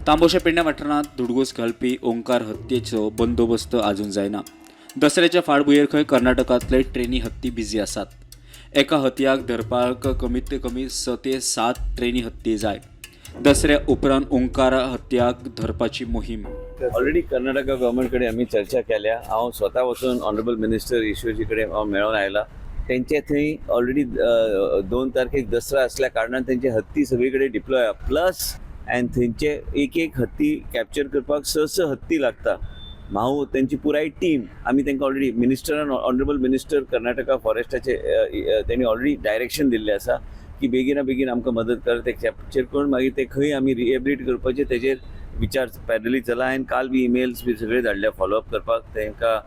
तांबोशे पेडण्या वाठारांत दुडगूस घालपी ओंकार हत्येचो बंदोबस्त आजून जायना. दसऱ्याच्या फाटभुंयेर खंय कर्नाटकांतले ट्रेनी हत्ती बिजी आसात. एका हत्याक धरपाक कमीत कमी 6 ते 7 ट्रेनी हत्ती जाय. दसऱ्या उपरांत ओंकार हत्याक धरपाची मोहीम. ऑलरेडी कर्नाटका गव्हर्मेंट कडेन आमी चर्चा केल्या. हांव स्वता वचून ऑनरेबल मिनिस्टर ईश्वरजी कडेन हांव मेळोन आयला. तेंचे थंय ऑलरेडी 2 तारखेक दसरा असल्या कारणान तेंचे हत्ती सगळे कडेन डिप्लॉय प्लस आनी थंयचे एक हत्ती कॅप्चर करपाक 6 हत्ती लागता. हांव तेंची पुराय टीम आमी तांकां ऑलरेडी मिनिस्टरान ऑनरेबल मिनिस्टर कर्नाटका फॉरेस्टाचे तेणी ऑलरेडी डायरेक्शन दिल्लें आसा की बेगिना बेगीन आमकां मदत कर ते कॅप्चर करून मागीर ते खंय आमी रिहेबिलिट करपाचे तेजेर विचार पॅरली चला. हांवें काल बी इमेल्स बी सगळे धाडल्या फॉलोअप करपाक, तांकां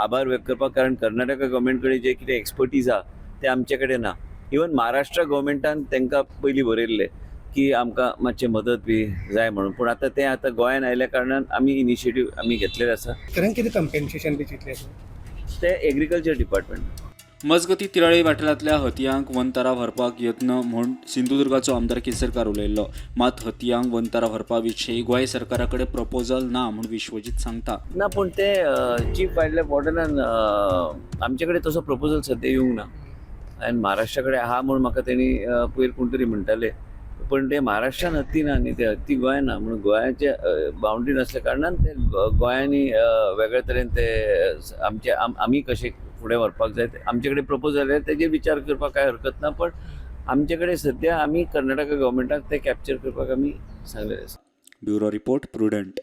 आभार व्यक्त करपाक. कारण कर्नाटका गव्हर्मेंट कडेन जे कितें एक्सपर्टीज आहा ते आमचे कडेन ना. इवन महाराष्ट्र गव्हर्मेंटान तांकां पयलीं बरयल्लें की आमकां मातशें मदत बी जाय म्हणून, पूण आतां गोंयान आयल्या कारणान आमी इनिशिएटीव आमी घेतलेले आसा. कारण कितें कंपेन्सेशन बी चिंतलें ते एग्रीकल्चर डिपार्टमेंट. मजगती तिराळी वाठारांतल्या हतयांक वनतारा व्हरपाक यत्न म्हूण सिंधुदुर्गाचो आमदार केसरकार उलयल्लो. मात हतयांक वनतारा व्हरपा विशीं गोंय सरकारा कडेन प्रपोजल ना म्हूण विश्वजीत सांगता. ना, पूण ते चीफ वायल्ड लायफ वॉर्डनान आमचे कडेन तसो प्रपोजल सद्या येवंक ना. आनी महाराष्ट्रा कडेन आहा म्हूण म्हाका तेणी पयर कोण तरी म्हणटाले, पण ते महाराष्ट्रान हत्ती ना न्ही, ते हत्ती गोंयान ना. म्हणून गोंयाचे बाउंड्री नासल्या कारणान ते गोंयांनी वेगळे तरेन ते आमी कशे फुडें व्हरपाक जाय आमचे कडेन प्रपोजल आयले, तेजेर विचार करपाक कांय हरकत ना. पण आमचे कडेन सद्या आमी कर्नाटका गव्हर्मेंटाक ते कॅप्चर करपाक आमी सांगलेले आसा. Bureau report prudent.